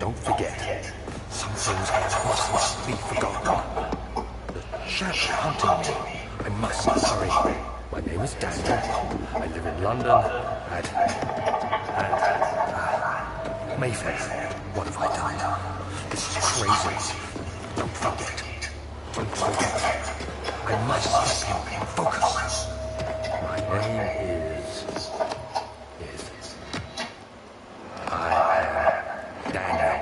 Don't forget, some things must be forgotten. The shadow hunting me. I must hurry. My name is Daniel. I live in London at Mayfair. What have I done? This is crazy. Don't forget. Don't forget. I must stop him. Focus. My name is I am Daniel.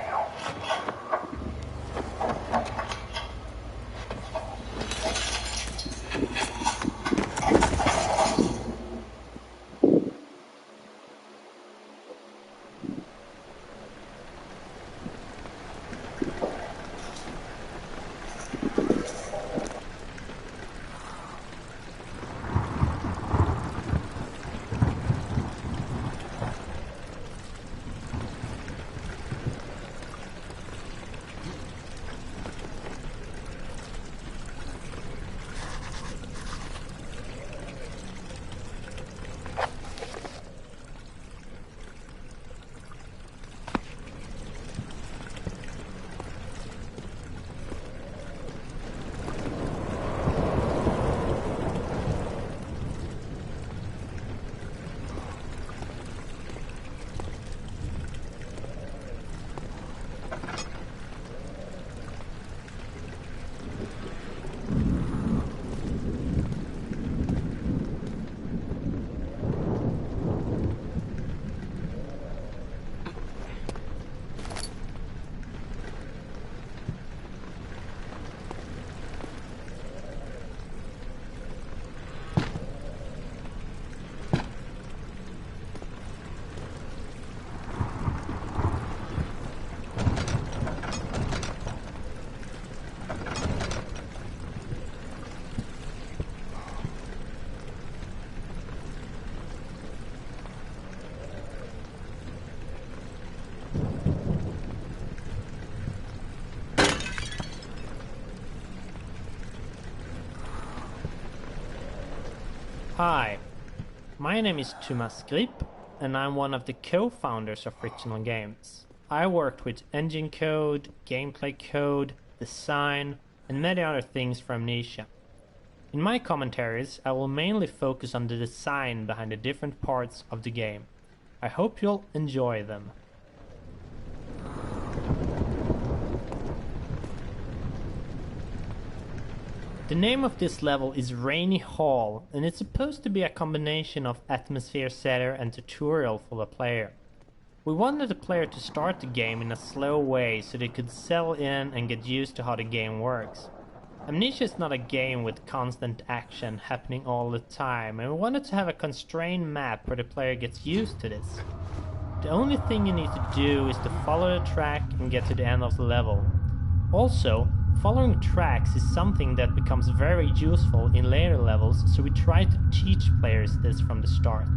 Hi, my name is Thomas Grip, and I'm one of the co-founders of Frictional Games. I worked with engine code, gameplay code, design, and many other things for Amnesia. In my commentaries, I will mainly focus on the design behind the different parts of the game. I hope you'll enjoy them. The name of this level is Rainy Hall, and it's supposed to be a combination of atmosphere setter and tutorial for the player. We wanted the player to start the game in a slow way so they could settle in and get used to how the game works. Amnesia is not a game with constant action happening all the time, and we wanted to have a constrained map where the player gets used to this. The only thing you need to do is to follow the track and get to the end of the level. Also, following tracks is something that becomes very useful in later levels, so we try to teach players this from the start.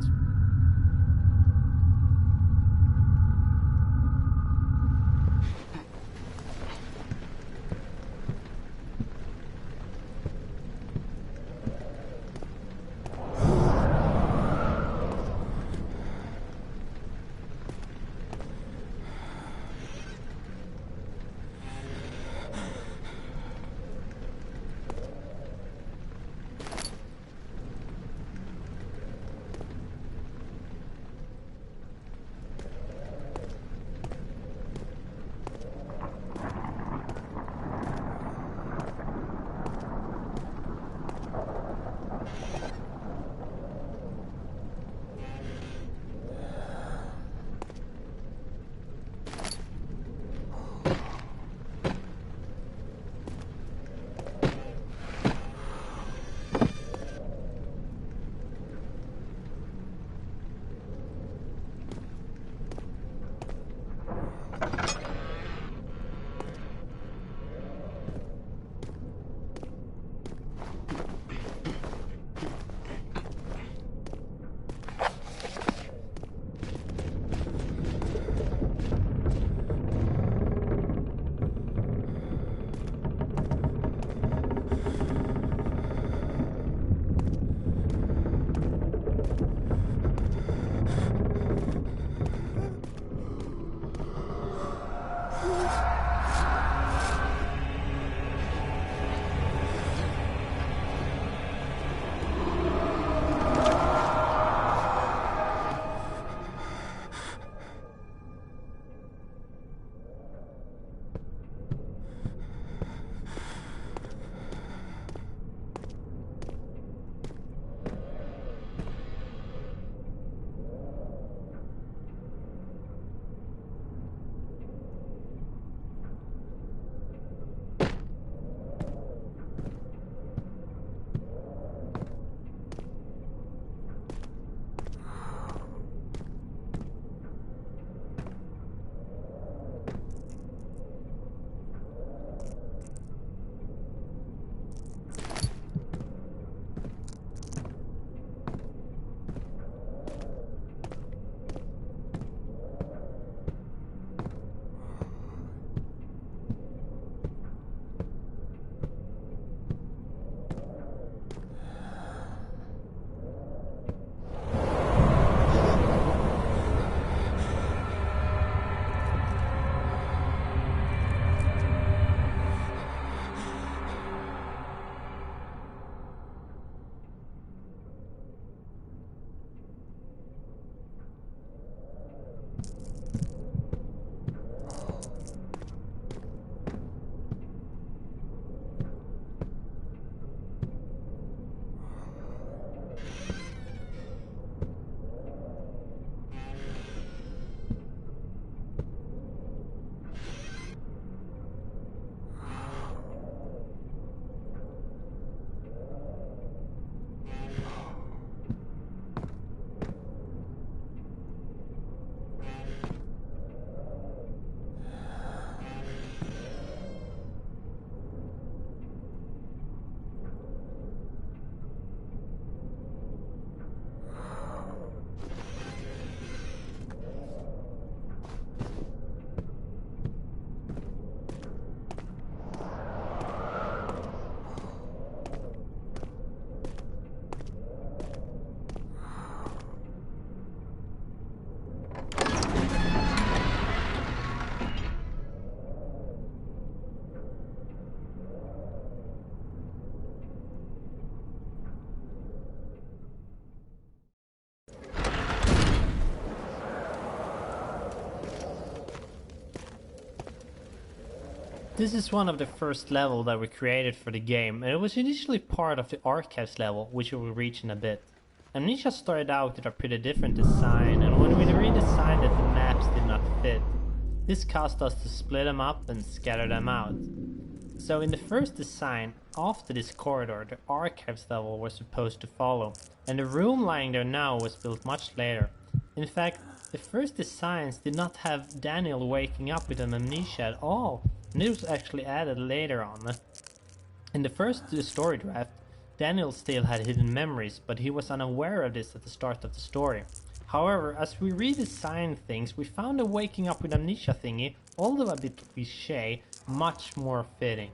This is one of the first levels that we created for the game, and it was initially part of the archives level, which we will reach in a bit. Amnesia started out with a pretty different design, and when we redesigned it, the maps did not fit. This caused us to split them up and scatter them out. So in the first design, after this corridor, the archives level was supposed to follow, and the room lying there now was built much later. In fact, the first designs did not have Daniel waking up with an amnesia at all, and it was actually added later on. In the first story draft, Daniel still had hidden memories, but he was unaware of this at the start of the story. However, as we redesigned things, we found the waking up with amnesia thingy, although a bit cliché, much more fitting.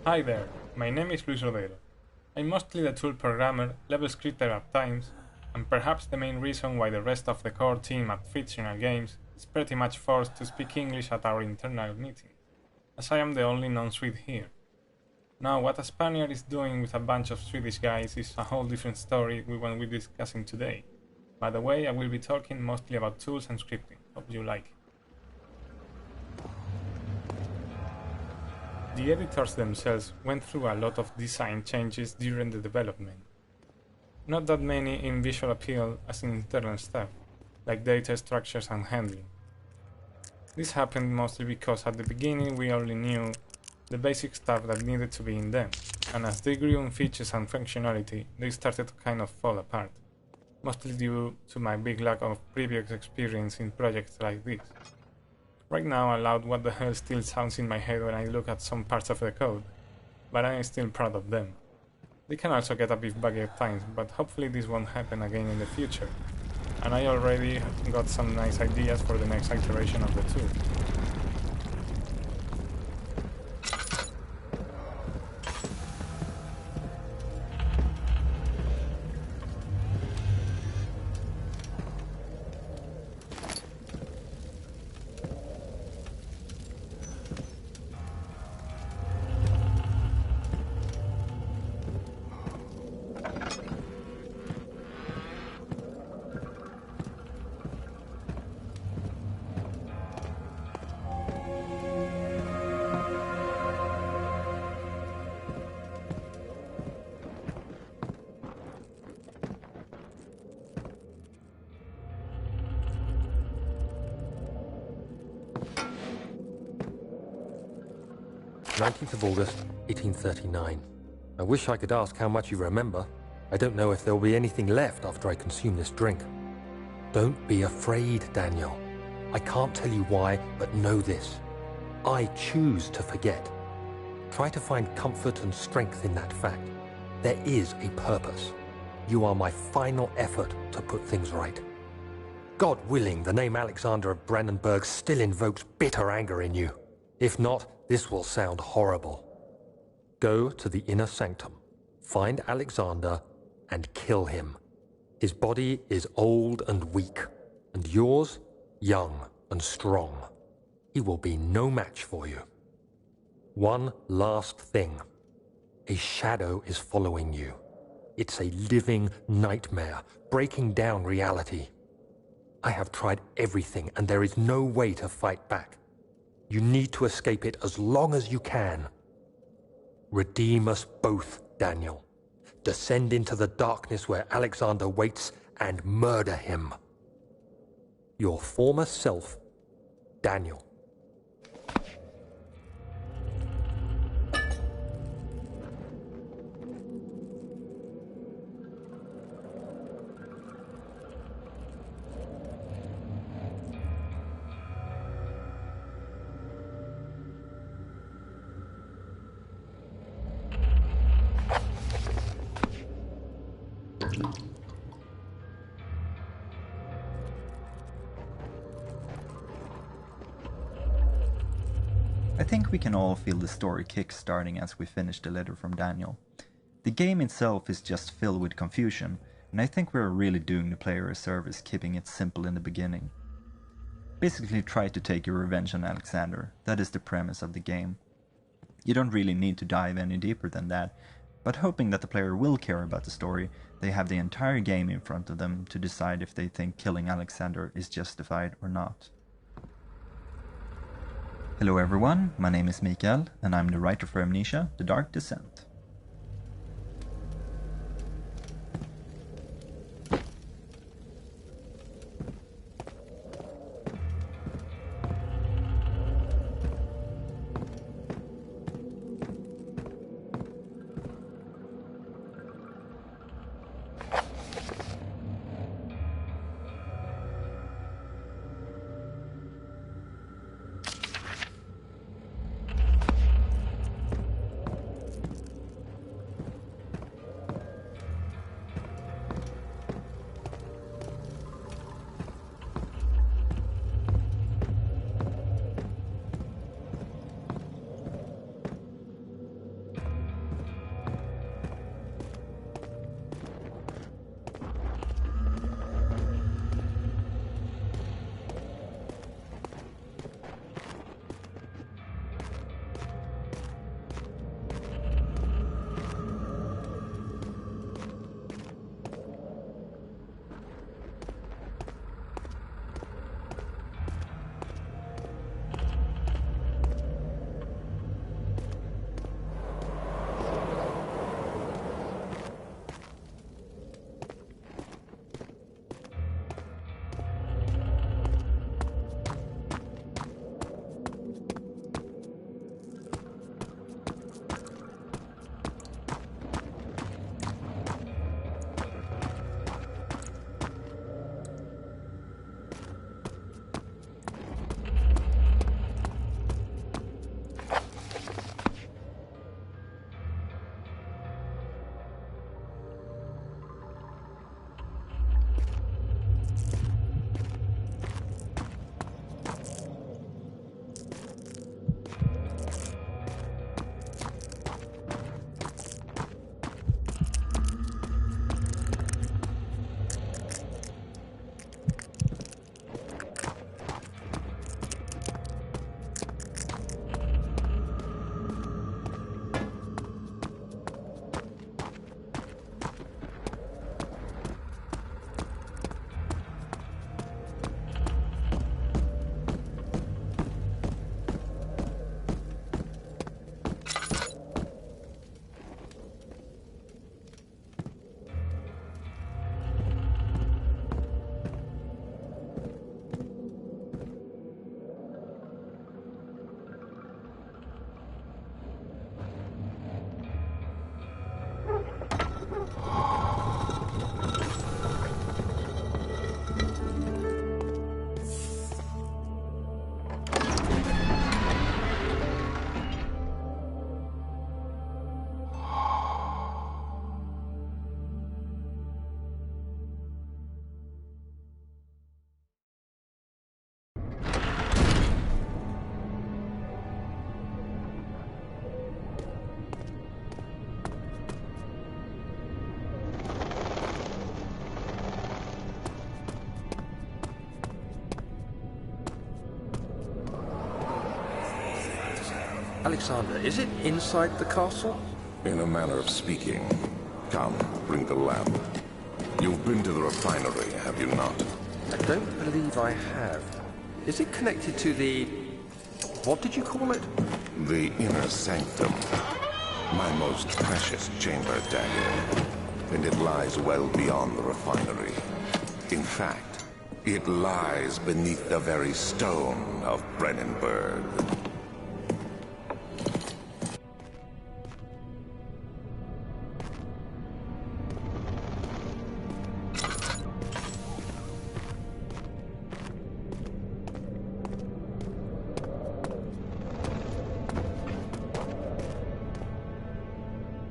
Hi there, my name is Luis Rodero. I'm mostly the tool programmer, level scripter at times, and perhaps the main reason why the rest of the core team at Fictional Games is pretty much forced to speak English at our internal meeting, as I am the only non-Swede here. Now, what a Spaniard is doing with a bunch of Swedish guys is a whole different story we won't be discussing today. By the way, I will be talking mostly about tools and scripting. Hope you like it. The editors themselves went through a lot of design changes during the development. Not that many in visual appeal as in internal stuff, like data structures and handling. This happened mostly because at the beginning we only knew the basic stuff that needed to be in them, and as they grew in features and functionality, they started to kind of fall apart, mostly due to my big lack of previous experience in projects like this. Right now, aloud, what the hell still sounds in my head when I look at some parts of the code, but I am still proud of them. They can also get a bit buggy at times, but hopefully this won't happen again in the future, and I already got some nice ideas for the next iteration of the tool. August 1839. I wish I could ask how much you remember. I don't know if there will be anything left after I consume this drink. Don't be afraid, Daniel. I can't tell you why, but know this. I choose to forget. Try to find comfort and strength in that fact. There is a purpose. You are my final effort to put things right. God willing, the name Alexander of Brandenburg still invokes bitter anger in you. If not, this will sound horrible. Go to the inner sanctum, find Alexander, and kill him. His body is old and weak, and yours, young and strong. He will be no match for you. One last thing. A shadow is following you. It's a living nightmare, breaking down reality. I have tried everything, and there is no way to fight back. You need to escape it as long as you can. Redeem us both, Daniel. Descend into the darkness where Alexander waits and murder him. Your former self, Daniel. I think we can all feel the story kick-starting as we finish the letter from Daniel. The game itself is just filled with confusion, and I think we're really doing the player a service keeping it simple in the beginning. Basically try to take your revenge on Alexander, that is the premise of the game. You don't really need to dive any deeper than that, but hoping that the player will care about the story, they have the entire game in front of them to decide if they think killing Alexander is justified or not. Hello everyone, my name is Mikael, and I'm the writer for Amnesia, The Dark Descent. Alexander, is it inside the castle? In a manner of speaking. Come, bring the lamp. You've been to the refinery, have you not? I don't believe I have. Is it connected to the... what did you call it? The inner sanctum. My most precious chamber, Daniel. And it lies well beyond the refinery. In fact, it lies beneath the very stone of Brennenburg.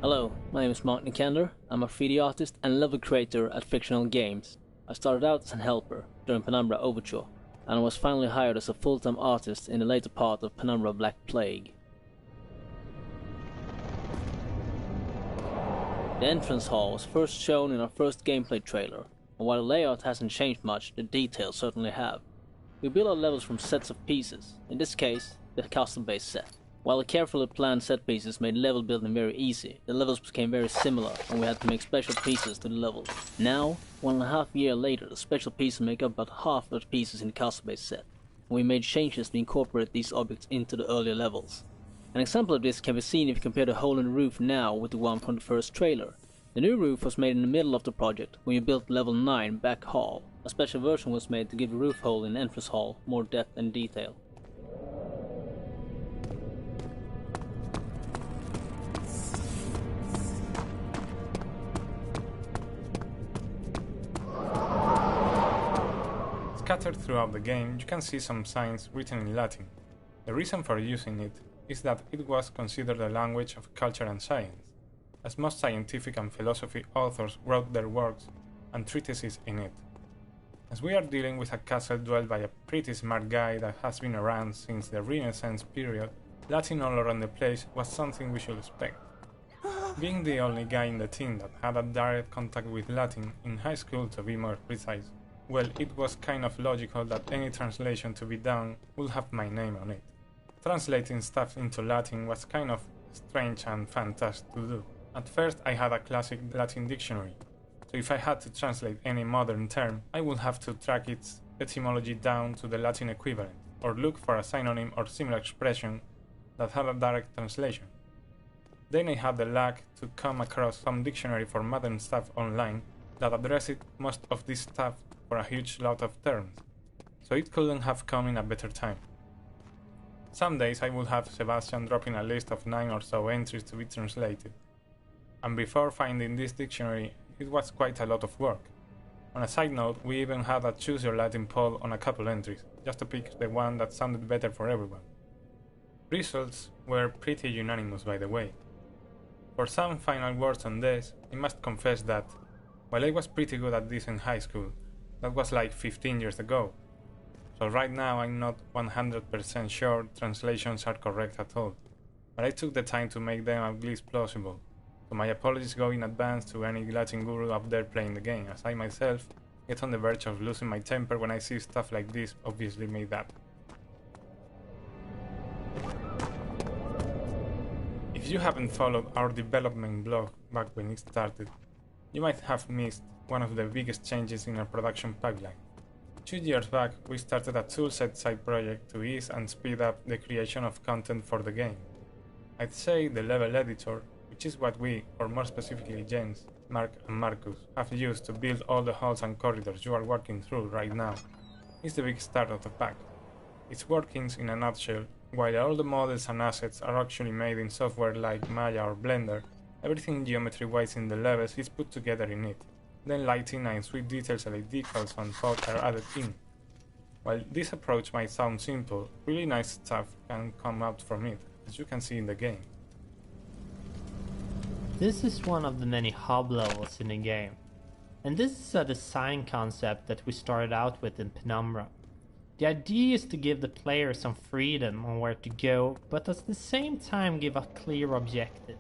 Hello, my name is Mark Nikander. I'm a 3D artist and level creator at Fictional Games. I started out as an helper during Penumbra Overture, and I was finally hired as a full-time artist in the later part of Penumbra Black Plague. The entrance hall was first shown in our first gameplay trailer, and while the layout hasn't changed much, the details certainly have. We build our levels from sets of pieces, in this case, the castle-based set. While the carefully planned set pieces made level building very easy, the levels became very similar and we had to make special pieces to the levels. Now, 1.5 years later, the special pieces make up about half of the pieces in the castle-based set, and we made changes to incorporate these objects into the earlier levels. An example of this can be seen if you compare the hole in the roof now with the one from the first trailer. The new roof was made in the middle of the project when you built level 9 Back Hall. A special version was made to give the roof hole in the entrance hall more depth and detail. Scattered throughout the game, you can see some signs written in Latin. The reason for using it is that it was considered a language of culture and science, as most scientific and philosophy authors wrote their works and treatises in it. As we are dealing with a castle dwelled by a pretty smart guy that has been around since the Renaissance period, Latin all around the place was something we should expect. Being the only guy in the team that had a direct contact with Latin, in high school to be more precise, well, it was kind of logical that any translation to be done would have my name on it. Translating stuff into Latin was kind of strange and fun task to do. At first I had a classic Latin dictionary, so if I had to translate any modern term, I would have to track its etymology down to the Latin equivalent, or look for a synonym or similar expression that had a direct translation. Then I had the luck to come across some dictionary for modern stuff online that addressed most of this stuff for a huge lot of terms, so it couldn't have come in a better time. Some days I would have Sebastian dropping a list of 9 or so entries to be translated, and before finding this dictionary it was quite a lot of work. On a side note, we even had a choose your Latin poll on a couple entries, just to pick the one that sounded better for everyone. Results were pretty unanimous, by the way. For some final words on this, I must confess that, while I was pretty good at this in high school, that was like 15 years ago, so right now I'm not 100% sure translations are correct at all, but I took the time to make them at least plausible, so my apologies go in advance to any Latin guru up there playing the game, as I myself get on the verge of losing my temper when I see stuff like this obviously made up. If you haven't followed our development blog back when it started, you might have missed one of the biggest changes in our production pipeline. 2 years back, we started a toolset side project to ease and speed up the creation of content for the game. I'd say the level editor, which is what we, or more specifically Jens, Mark and Marcus, have used to build all the halls and corridors you are working through right now, is the big start of the pack. Its workings in a nutshell, while all the models and assets are actually made in software like Maya or Blender, everything geometry-wise in the levels is put together in it. Then lighting and sweet details like decals and fog are added in. While this approach might sound simple, really nice stuff can come out from it, as you can see in the game. This is one of the many hub levels in the game, and this is a design concept that we started out with in Penumbra. The idea is to give the player some freedom on where to go, but at the same time give a clear objective.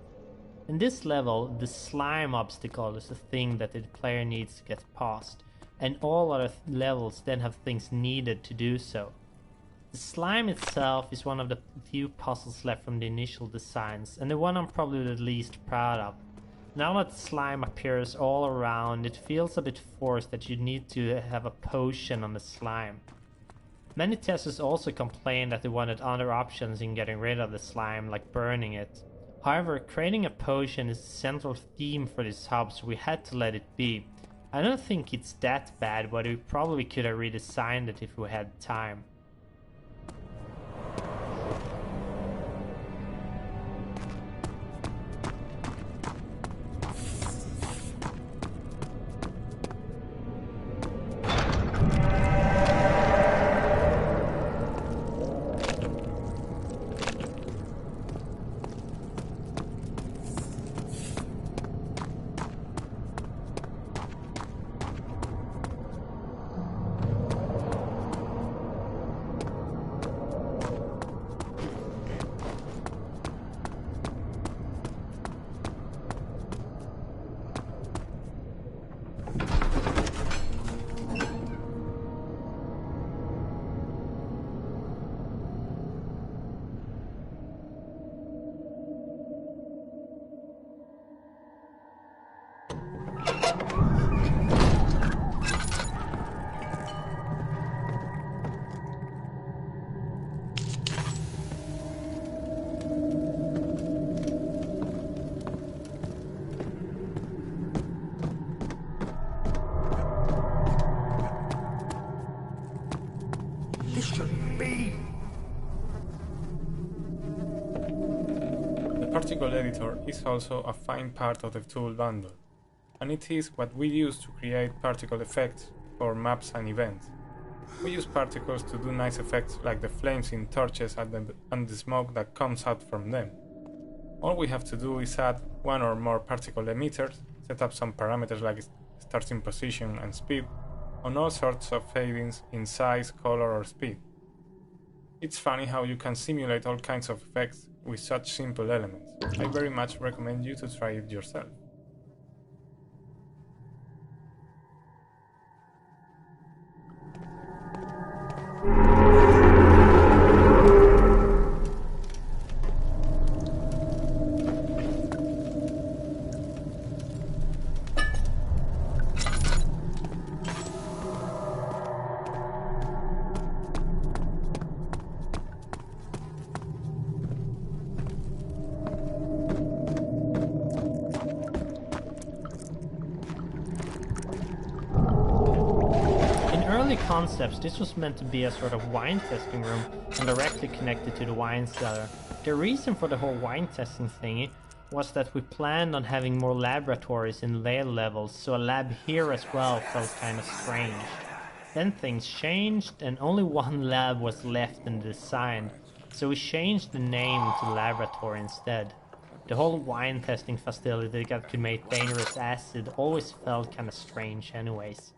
In this level, the slime obstacle is the thing that the player needs to get past, and all other levels then have things needed to do so. The slime itself is one of the few puzzles left from the initial designs, and the one I'm probably the least proud of. Now that slime appears all around, it feels a bit forced that you need to have a potion on the slime. Many testers also complained that they wanted other options in getting rid of the slime, like burning it. However, creating a potion is the central theme for this hub, so we had to let it be. I don't think it's that bad, but we probably could have redesigned it if we had time. This shouldn't be. The particle editor is also a fine part of the tool bundle, and it is what we use to create particle effects for maps and events. We use particles to do nice effects like the flames in torches and the smoke that comes out from them. All we have to do is add one or more particle emitters, set up some parameters like starting position and speed, on all sorts of fadings in size, color or speed. It's funny how you can simulate all kinds of effects with such simple elements. I very much recommend you to try it yourself. Concepts, this was meant to be a sort of wine testing room and directly connected to the wine cellar. The reason for the whole wine testing thingy was that we planned on having more laboratories in later levels, so a lab here as well felt kind of strange. Then things changed and only one lab was left in the design, so we changed the name to laboratory instead. The whole wine testing facility that could make dangerous acid always felt kind of strange anyways.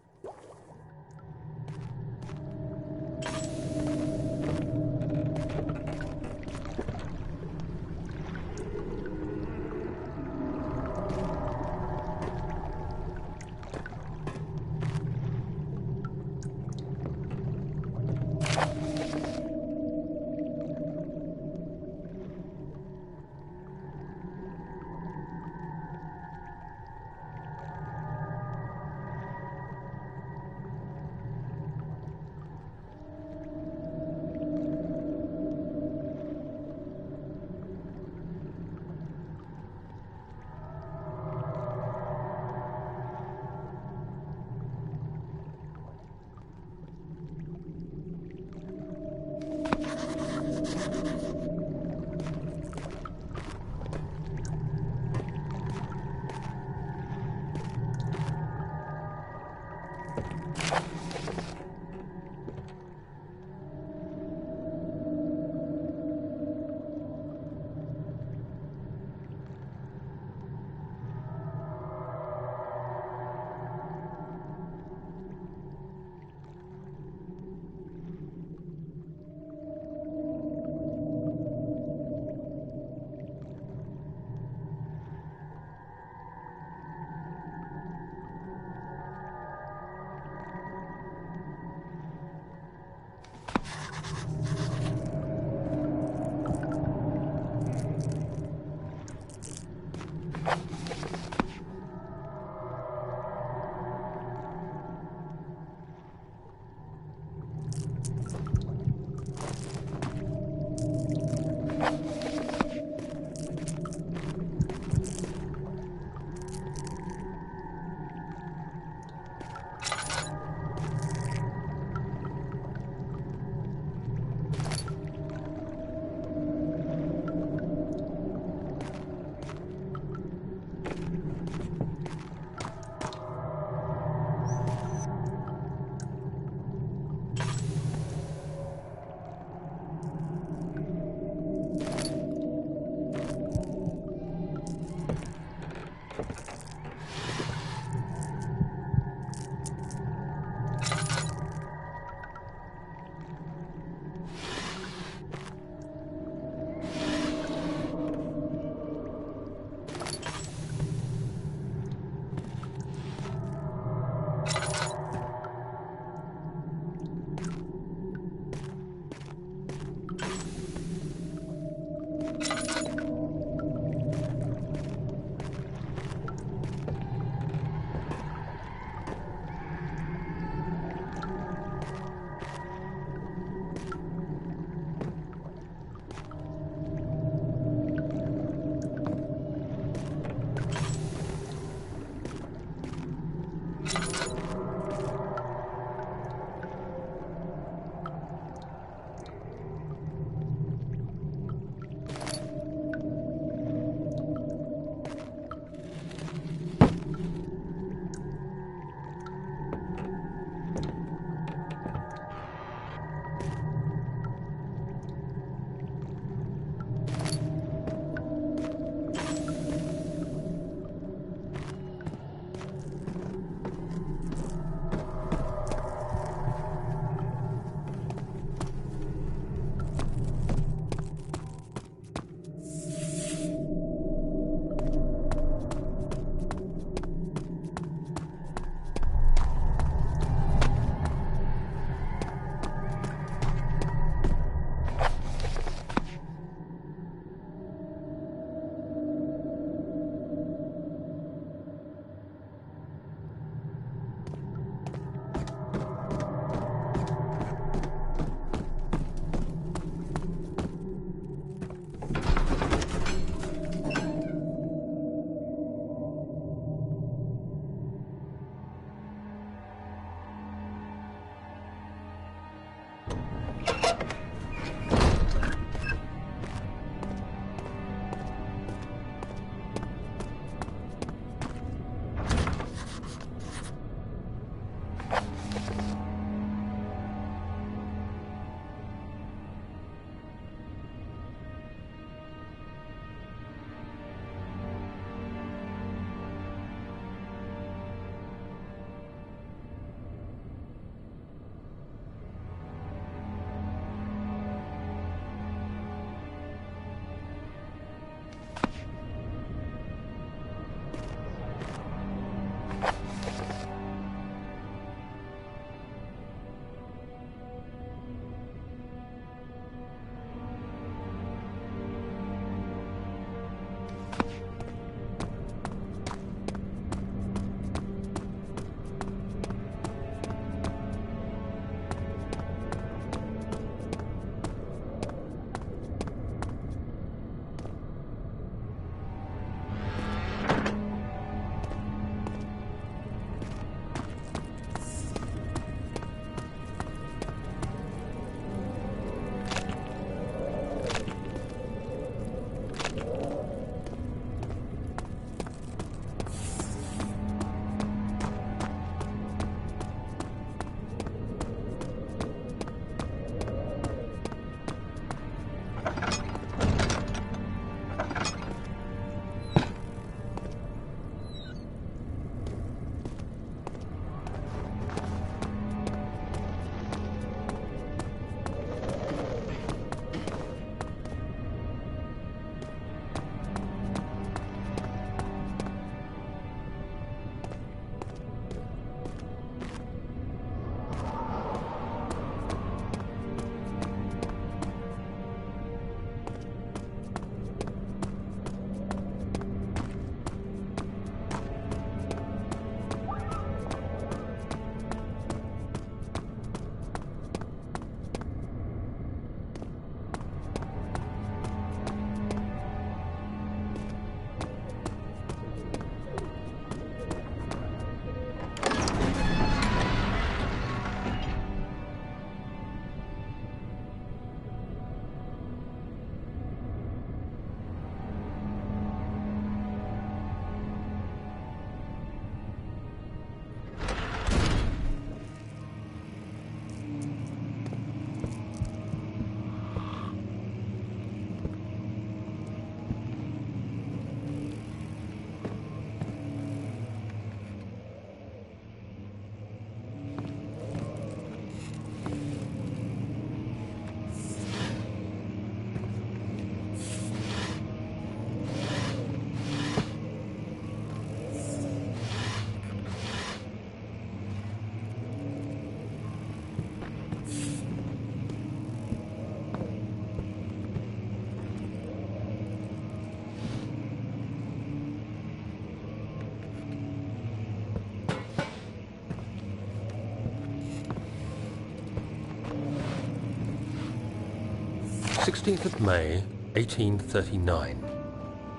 16th of May, 1839.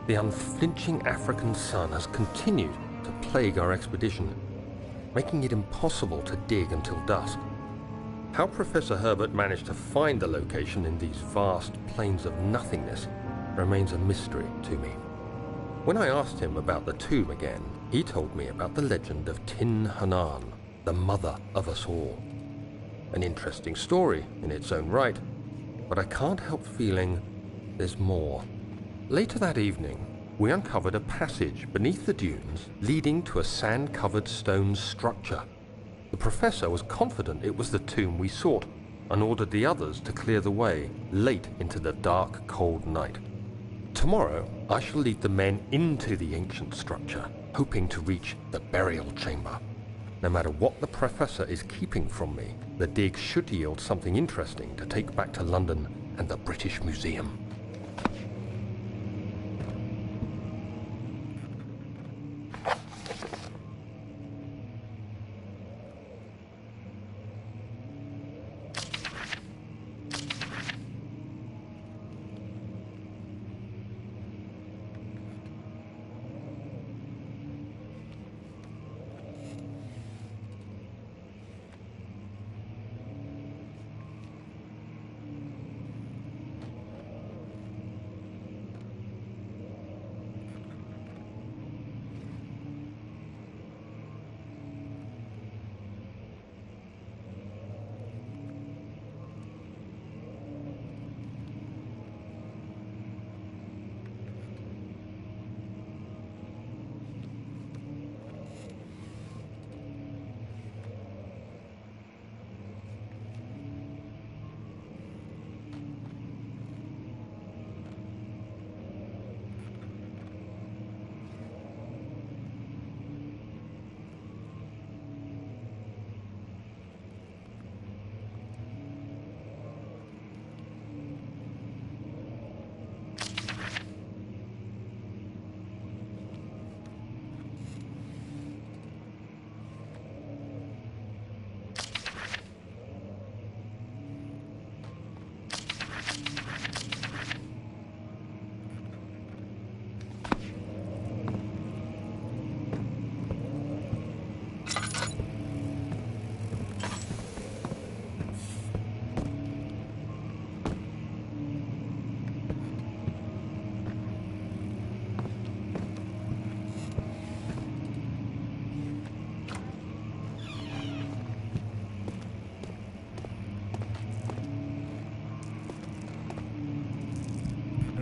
The unflinching African sun has continued to plague our expedition, making it impossible to dig until dusk. How Professor Herbert managed to find the location in these vast plains of nothingness remains a mystery to me. When I asked him about the tomb again, he told me about the legend of Tin Hanan, the mother of us all. An interesting story in its own right, but I can't help feeling there's more. Later that evening, we uncovered a passage beneath the dunes leading to a sand-covered stone structure. The professor was confident it was the tomb we sought and ordered the others to clear the way late into the dark, cold night. Tomorrow, I shall lead the men into the ancient structure, hoping to reach the burial chamber. No matter what the professor is keeping from me, the dig should yield something interesting to take back to London and the British Museum.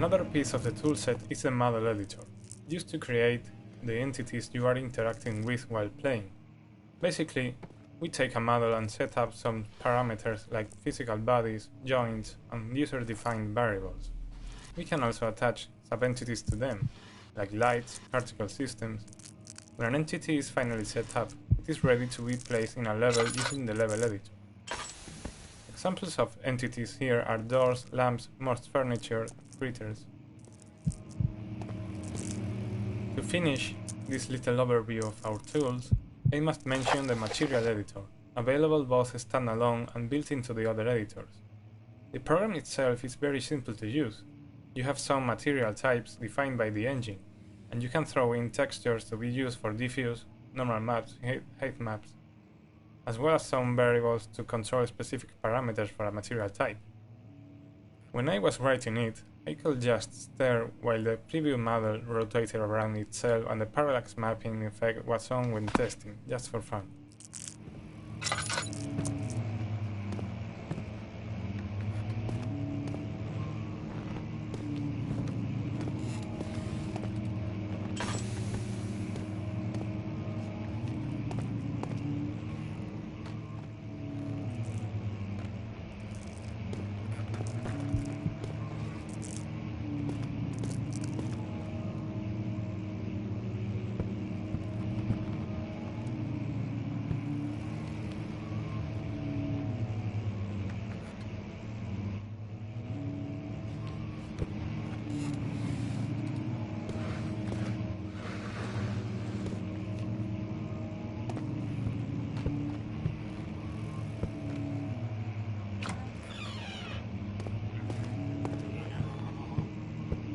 Another piece of the toolset is the model editor, used to create the entities you are interacting with while playing. Basically, we take a model and set up some parameters like physical bodies, joints, and user-defined variables. We can also attach sub-entities to them, like lights, particle systems. When an entity is finally set up, it is ready to be placed in a level using the level editor. Examples of entities here are doors, lamps, most furniture, critters. To finish this little overview of our tools, I must mention the material editor, available both standalone and built into the other editors. The program itself is very simple to use. You have some material types defined by the engine, and you can throw in textures to be used for diffuse, normal maps, height maps, as well as some variables to control specific parameters for a material type. When I was writing it, I could just stare while the preview model rotated around itself and the parallax mapping effect was on when testing, just for fun.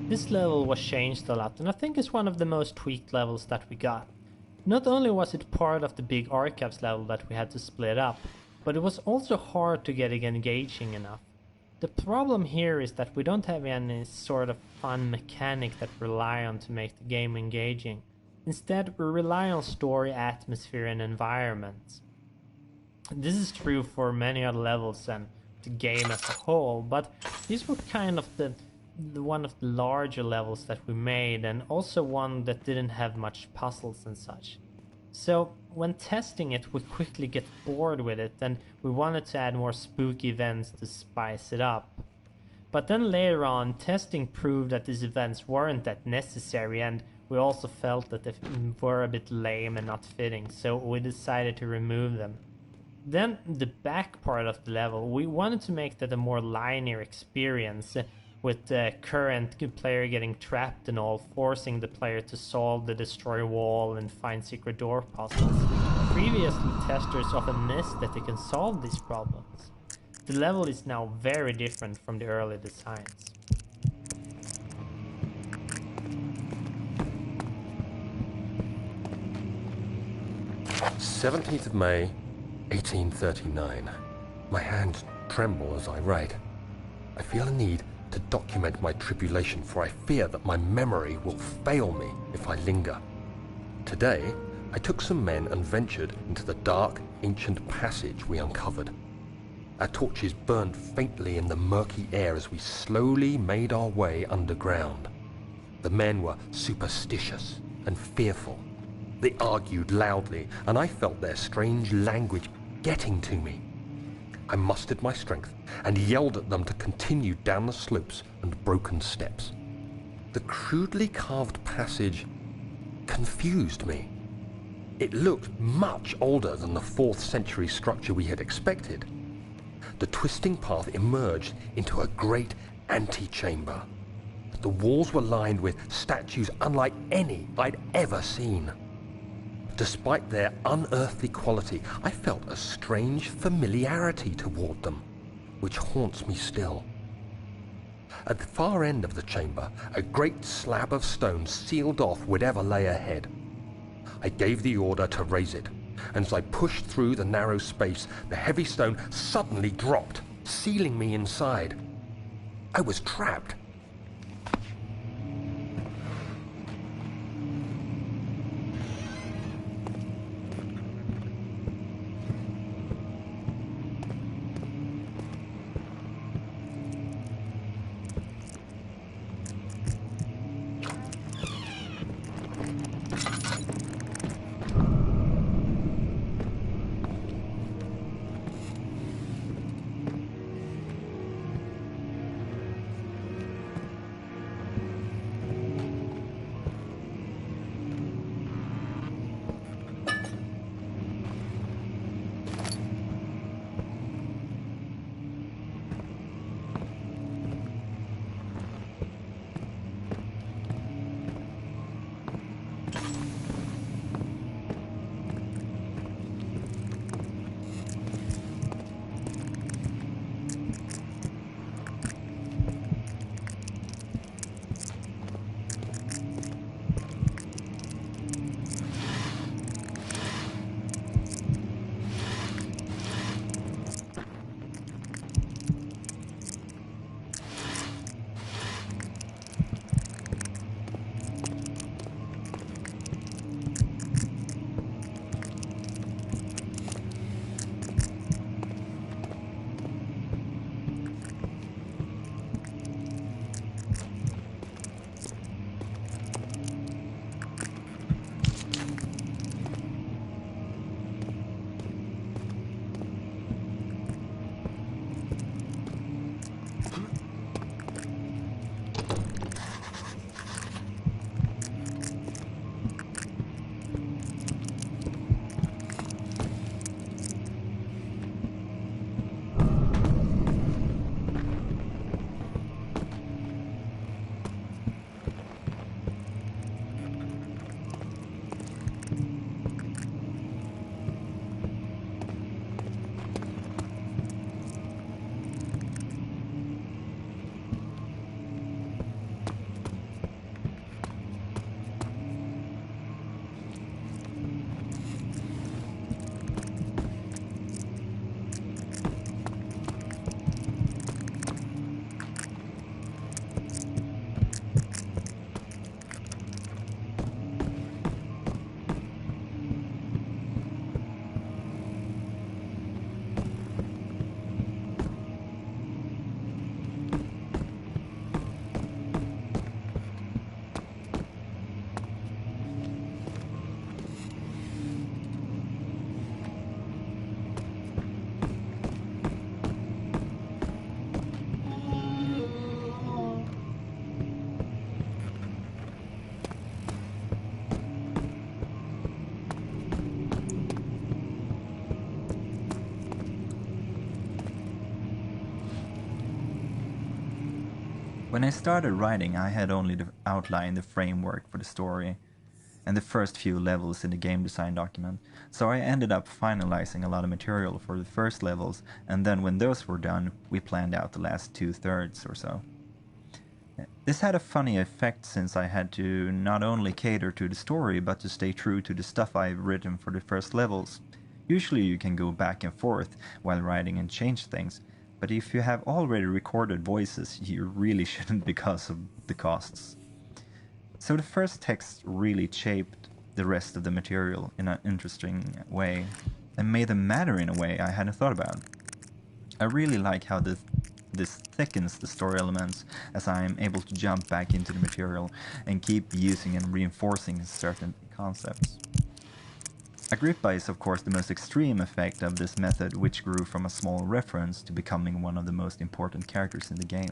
This level was changed a lot, and I think it's one of the most tweaked levels that we got. Not only was it part of the big archives level that we had to split up, but it was also hard to get it engaging enough. The problem here is that we don't have any sort of fun mechanic that we rely on to make the game engaging. Instead, we rely on story, atmosphere, and environments. This is true for many other levels and the game as a whole, but these were kind of the one of the larger levels that we made, and also one that didn't have much puzzles and such. So when testing it, we quickly get bored with it, and we wanted to add more spooky events to spice it up. But then later on, testing proved that these events weren't that necessary, and we also felt that they were a bit lame and not fitting, so we decided to remove them. Then the back part of the level, we wanted to make that a more linear experience, with the current player getting trapped and all, forcing the player to solve the destroy wall and find secret door puzzles. Previously, testers often missed that they can solve these problems. The level is now very different from the early designs. "17th of May, 1839. My hands tremble as I write. I feel a need to document my tribulation, for I fear that my memory will fail me if I linger. Today, I took some men and ventured into the dark, ancient passage we uncovered. Our torches burned faintly in the murky air as we slowly made our way underground. The men were superstitious and fearful. They argued loudly, and I felt their strange language getting to me. I mustered my strength and yelled at them to continue down the slopes and broken steps. The crudely carved passage confused me. It looked much older than the 4th century structure we had expected. The twisting path emerged into a great antechamber. The walls were lined with statues unlike any I'd ever seen. Despite their unearthly quality, I felt a strange familiarity toward them, which haunts me still. At the far end of the chamber, a great slab of stone sealed off whatever lay ahead. I gave the order to raise it, and as I pushed through the narrow space, the heavy stone suddenly dropped, sealing me inside. I was trapped. When I started writing, I had only outlined the framework for the story and the first few levels in the game design document, so I ended up finalizing a lot of material for the first levels, and then when those were done, we planned out the last 2/3 or so. This had a funny effect since I had to not only cater to the story, but to stay true to the stuff I've written for the first levels. Usually you can go back and forth while writing and change things, but if you have already recorded voices, you really shouldn't because of the costs. So the first text really shaped the rest of the material in an interesting way, and made them matter in a way I hadn't thought about. I really like how this thickens the story elements, as I am able to jump back into the material and keep using and reinforcing certain concepts. Agrippa is of course the most extreme effect of this method, which grew from a small reference to becoming one of the most important characters in the game.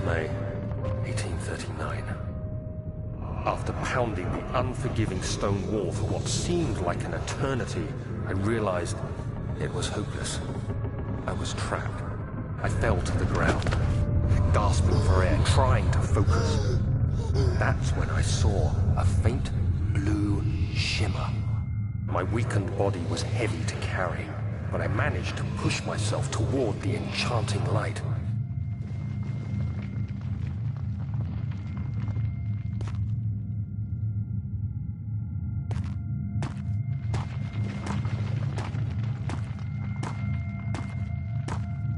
May 1839. After pounding the unforgiving stone wall for what seemed like an eternity, I realized it was hopeless. I was trapped. I fell to the ground, gasping for air, trying to focus. That's when I saw a faint blue shimmer. My weakened body was heavy to carry, but I managed to push myself toward the enchanting light.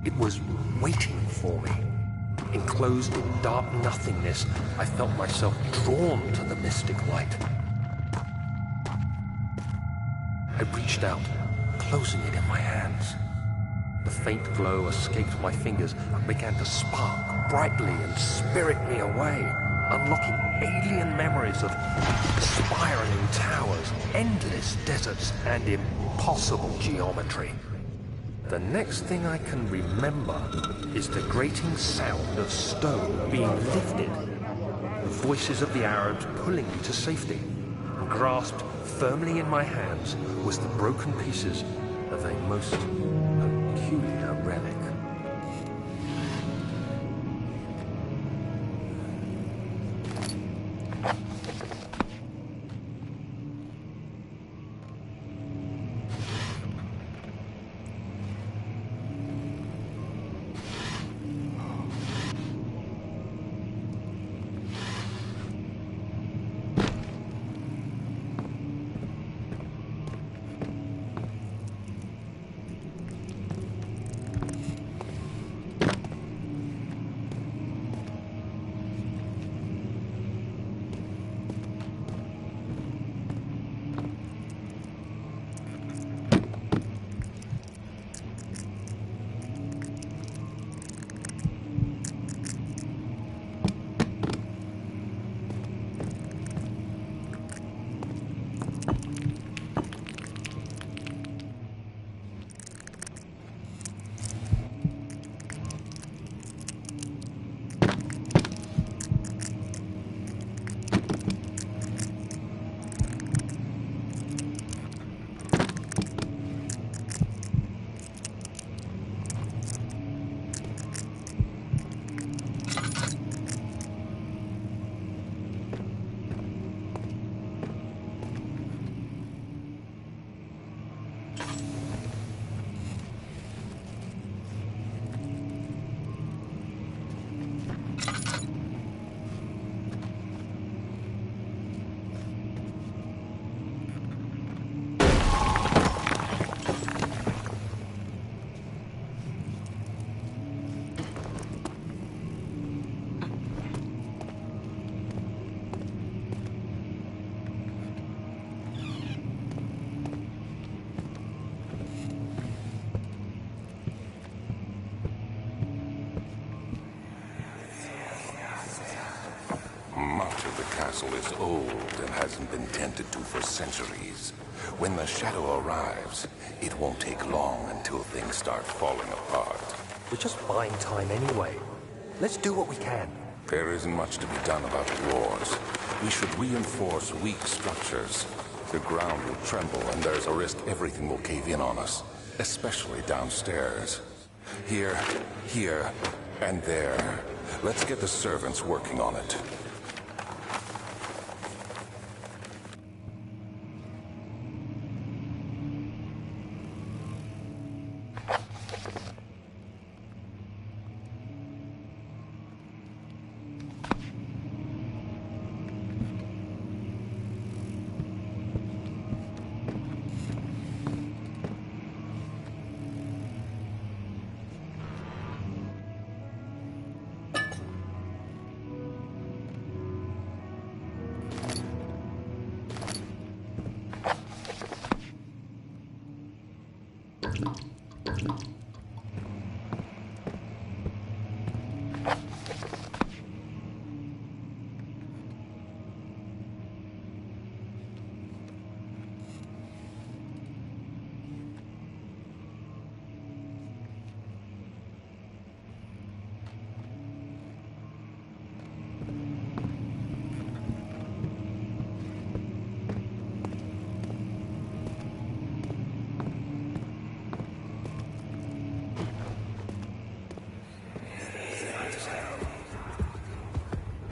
It was waiting for me. Enclosed in dark nothingness, I felt myself drawn to the mystic light. I reached out, closing it in my hands. The faint glow escaped my fingers and began to spark brightly and spirit me away, unlocking alien memories of spiraling towers, endless deserts, and impossible geometry. The next thing I can remember is the grating sound of stone being lifted, the voices of the Arabs pulling me to safety, and grasped firmly in my hands was the broken pieces of a most peculiar relic. castle is old and hasn't been tended to for centuries. When the shadow arrives, it won't take long until things start falling apart. We're just buying time anyway. Let's do what we can. There isn't much to be done about the wars. We should reinforce weak structures. The ground will tremble and there's a risk everything will cave in on us, especially downstairs. Here, and there. Let's get the servants working on it.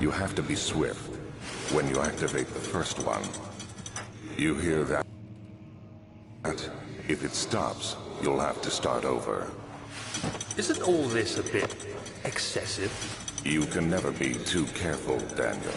You have to be swift when you activate the first one. You hear that? If it stops, you'll have to start over. Isn't all this a bit excessive? You can never be too careful, Daniel.